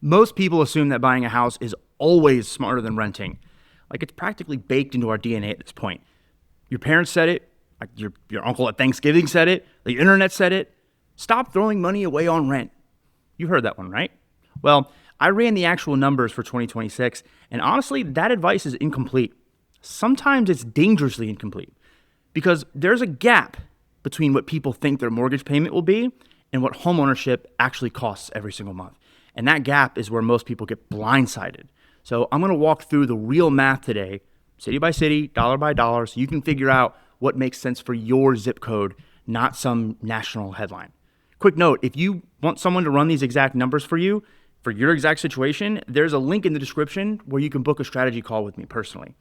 Most people assume that buying a house is always smarter than renting. Like it's practically baked into our DNA at this point. Your parents said it, like your uncle at Thanksgiving said it, the internet said it. Stop throwing money away on rent. You heard that one, right? Well, I ran the actual numbers for 2026, and honestly, that advice is incomplete. Sometimes it's dangerously incomplete because there's a gap between what people think their mortgage payment will be and what homeownership actually costs every single month. And that gap is where most people get blindsided. So I'm going to walk through the real math today, city by city, dollar by dollar, so you can figure out what makes sense for your zip code, not some national headline. Quick note, if you want someone to run these exact numbers for you, for your exact situation, there's a link in the description where you can book a strategy call with me personally.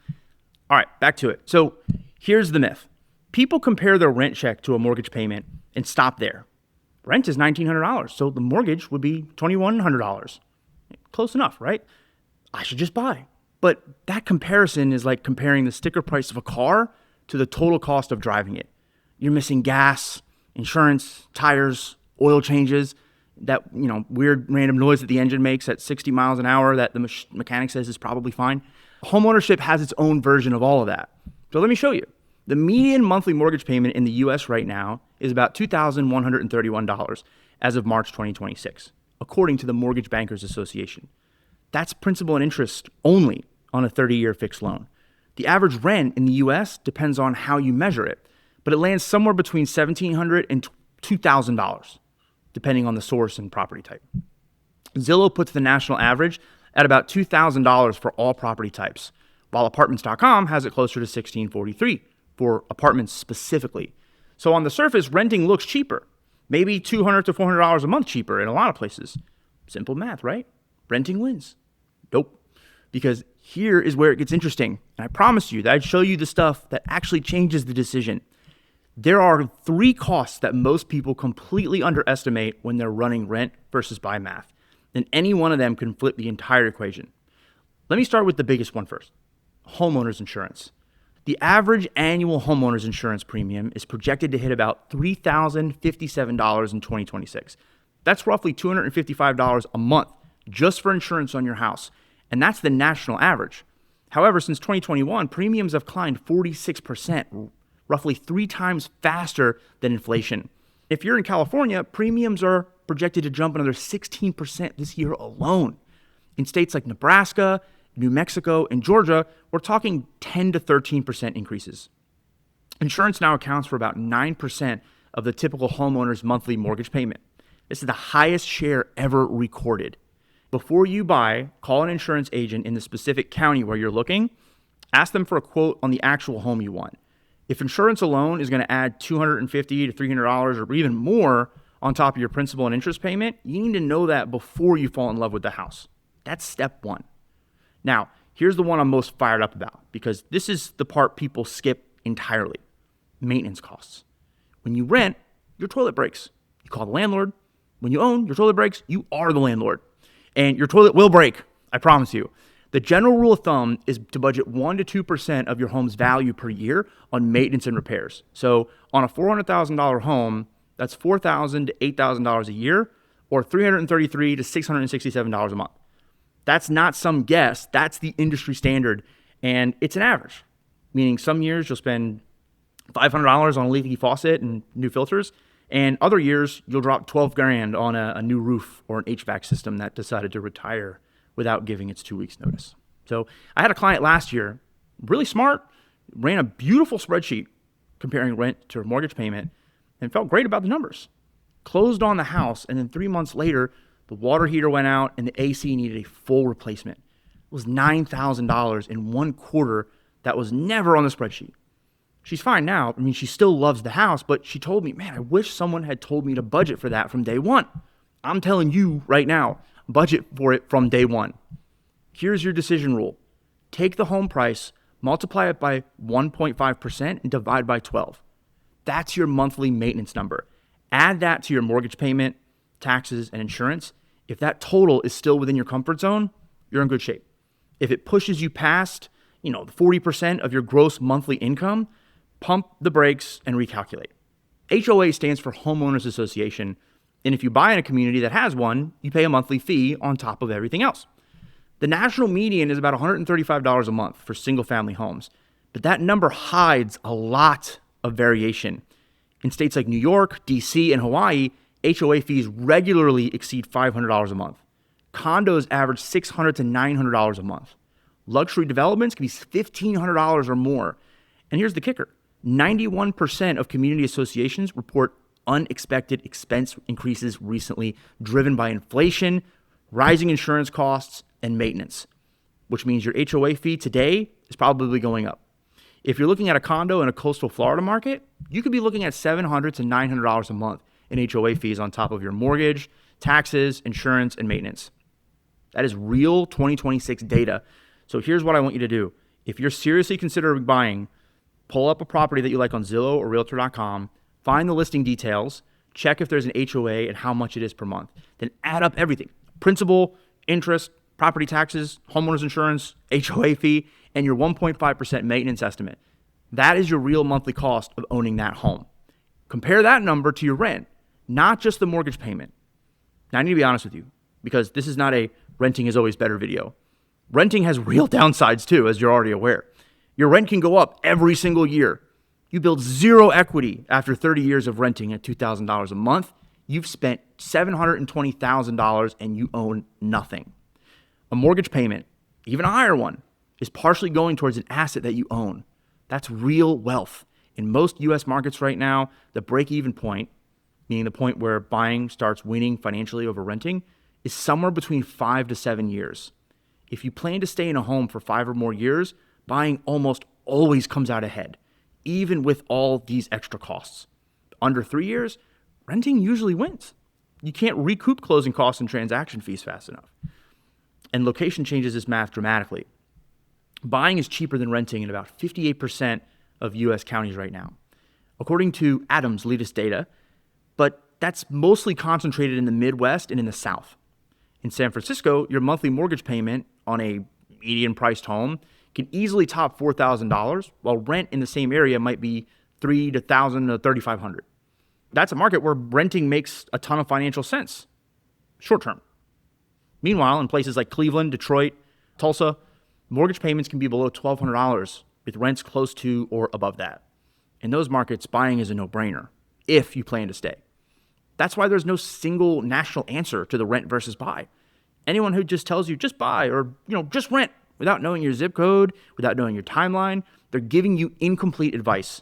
All right, back to it. So here's the myth. People compare their rent check to a mortgage payment and stop there. Rent is $1,900, so the mortgage would be $2,100. Close enough, right? I should just buy. But that comparison is like comparing the sticker price of a car to the total cost of driving it. You're missing gas, insurance, tires, oil changes, that weird random noise that the engine makes at 60 miles an hour that the mechanic says is probably fine. Homeownership has its own version of all of that. So let me show you. The median monthly mortgage payment in the US right now is about $2,131 as of March 2026, according to the Mortgage Bankers Association. That's principal and interest only on a 30-year fixed loan. The average rent in the US depends on how you measure it, but it lands somewhere between $1,700 and $2,000, depending on the source and property type. Zillow puts the national average at about $2,000 for all property types, while apartments.com has it closer to $1,643 for apartments specifically. So on the surface, renting looks cheaper, maybe $200 to $400 a month cheaper in a lot of places. Simple math, right? Renting wins. Nope. Because here is where it gets interesting. And I promised you that I'd show you the stuff that actually changes the decision. There are 3 costs that most people completely underestimate when they're running rent versus buy math. And any one of them can flip the entire equation. Let me start with the biggest one first. Homeowners insurance. The average annual homeowners insurance premium is projected to hit about $3,057 in 2026. That's roughly $255 a month just for insurance on your house. And that's the national average. However, since 2021, premiums have climbed 46%, roughly 3 times faster than inflation. If you're in California, premiums are projected to jump another 16% this year alone. In states like Nebraska, New Mexico, and Georgia, we're talking 10 to 13% increases. Insurance now accounts for about 9% of the typical homeowner's monthly mortgage payment. This is the highest share ever recorded. Before you buy, call an insurance agent in the specific county where you're looking. Ask them for a quote on the actual home you want. If insurance alone is going to add $250 to $300 or even more on top of your principal and interest payment, you need to know that before you fall in love with the house. That's step 1. Now, here's the one I'm most fired up about because this is the part people skip entirely. Maintenance costs. When you rent, your toilet breaks. You call the landlord. When you own, your toilet breaks. You are the landlord. And your toilet will break, I promise you. The general rule of thumb is to budget 1 to 2% of your home's value per year on maintenance and repairs. So on a $400,000 home, that's $4,000 to $8,000 a year or $333 to $667 a month. That's not some guess. That's the industry standard, and it's an average, meaning some years you'll spend $500 on a leaky faucet and new filters, and other years you'll drop $12,000 on a new roof or an HVAC system that decided to retire without giving its 2 weeks notice. So I had a client last year, really smart, ran a beautiful spreadsheet comparing rent to mortgage payment and felt great about the numbers. Closed on the house, and then 3 months later, the water heater went out and the AC needed a full replacement. It was $9,000 in 1 quarter that was never on the spreadsheet. She's fine now. I mean, she still loves the house, but she told me, man, I wish someone had told me to budget for that from day one. I'm telling you right now, budget for it from day one. Here's your decision rule. Take the home price, multiply it by 1.5% and divide by 12. That's your monthly maintenance number. Add that to your mortgage payment, taxes, and insurance. If that total is still within your comfort zone, you're in good shape. If it pushes you past, the 40% of your gross monthly income, pump the brakes and recalculate. HOA stands for Homeowners Association. And if you buy in a community that has one, you pay a monthly fee on top of everything else. The national median is about $135 a month for single-family homes, but that number hides a lot of variation. In states like New York, DC, and Hawaii, HOA fees regularly exceed $500 a month. Condos average $600 to $900 a month. Luxury developments can be $1,500 or more. And here's the kicker. 91% of community associations report unexpected expense increases recently, driven by inflation, rising insurance costs, and maintenance, which means your HOA fee today is probably going up. If you're looking at a condo in a coastal Florida market, you could be looking at $700 to $900 a month in HOA fees on top of your mortgage, taxes, insurance, and maintenance. That is real 2026 data. So here's what I want you to do. If you're seriously considering buying, pull up a property that you like on Zillow or Realtor.com, find the listing details, check if there's an HOA and how much it is per month. Then add up everything: principal, interest, property taxes, homeowners insurance, HOA fee, and your 1.5% maintenance estimate. That is your real monthly cost of owning that home. Compare that number to your rent, not just the mortgage payment. Now, I need to be honest with you, because this is not a renting is always better video. Renting has real downsides too, as you're already aware. Your rent can go up every single year. You build zero equity after 30 years of renting at $2,000 a month. You've spent $720,000 and you own nothing. A mortgage payment, even a higher one, is partially going towards an asset that you own. That's real wealth. In most U.S. markets right now, the break-even point, meaning the point where buying starts winning financially over renting, is somewhere between 5 to 7 years. If you plan to stay in a home for 5 or more years, buying almost always comes out ahead, even with all these extra costs. Under 3 years, renting usually wins. You can't recoup closing costs and transaction fees fast enough. And location changes this math dramatically. Buying is cheaper than renting in about 58% of U.S. counties right now, according to Adam's latest data, but that's mostly concentrated in the Midwest and in the South. In San Francisco, your monthly mortgage payment on a median-priced home can easily top $4,000, while rent in the same area might be $3,000 to $3,500. That's a market where renting makes a ton of financial sense, short term. Meanwhile, in places like Cleveland, Detroit, Tulsa, mortgage payments can be below $1,200 with rents close to or above that. In those markets, buying is a no-brainer if you plan to stay. That's why there's no single national answer to the rent versus buy. Anyone who just tells you just buy or just rent without knowing your zip code, without knowing your timeline, they're giving you incomplete advice.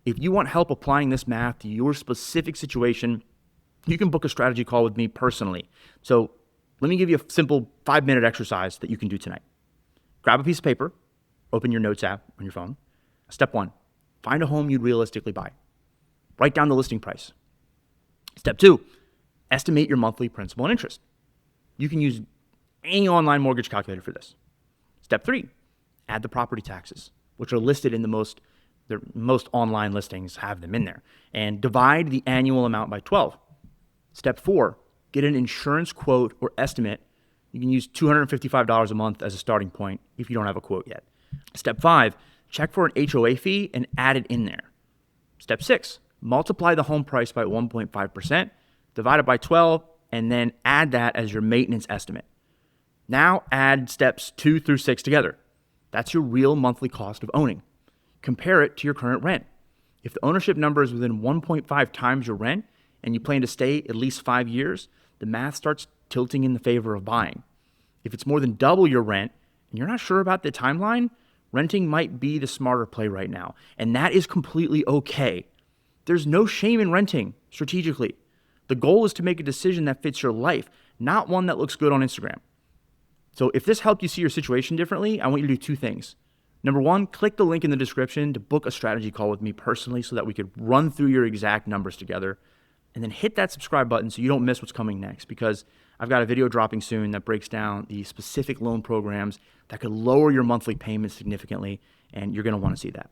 If you want help applying this math to your specific situation, you can book a strategy call with me personally. So let me give you a simple 5-minute exercise that you can do tonight. Grab a piece of paper, open your notes app on your phone. Step 1, find a home you'd realistically buy. Write down the listing price. Step 2, estimate your monthly principal and interest. You can use any online mortgage calculator for this. Step 3, add the property taxes, which are listed in the most online listings have them in there, and divide the annual amount by 12. Step 4, get an insurance quote or estimate. You can use $255 a month as a starting point if you don't have a quote yet. Step 5, check for an HOA fee and add it in there. Step 6, multiply the home price by 1.5%, divide it by 12, and then add that as your maintenance estimate. Now add steps 2 through 6 together. That's your real monthly cost of owning. Compare it to your current rent. If the ownership number is within 1.5 times your rent and you plan to stay at least 5 years, the math starts tilting in the favor of buying. If it's more than double your rent and you're not sure about the timeline, renting might be the smarter play right now. And that is completely okay. There's no shame in renting strategically. The goal is to make a decision that fits your life, not one that looks good on Instagram. So if this helped you see your situation differently, I want you to do 2 things. Number 1, click the link in the description to book a strategy call with me personally so that we could run through your exact numbers together. And then hit that subscribe button so you don't miss what's coming next, because I've got a video dropping soon that breaks down the specific loan programs that could lower your monthly payments significantly, and you're going to want to see that.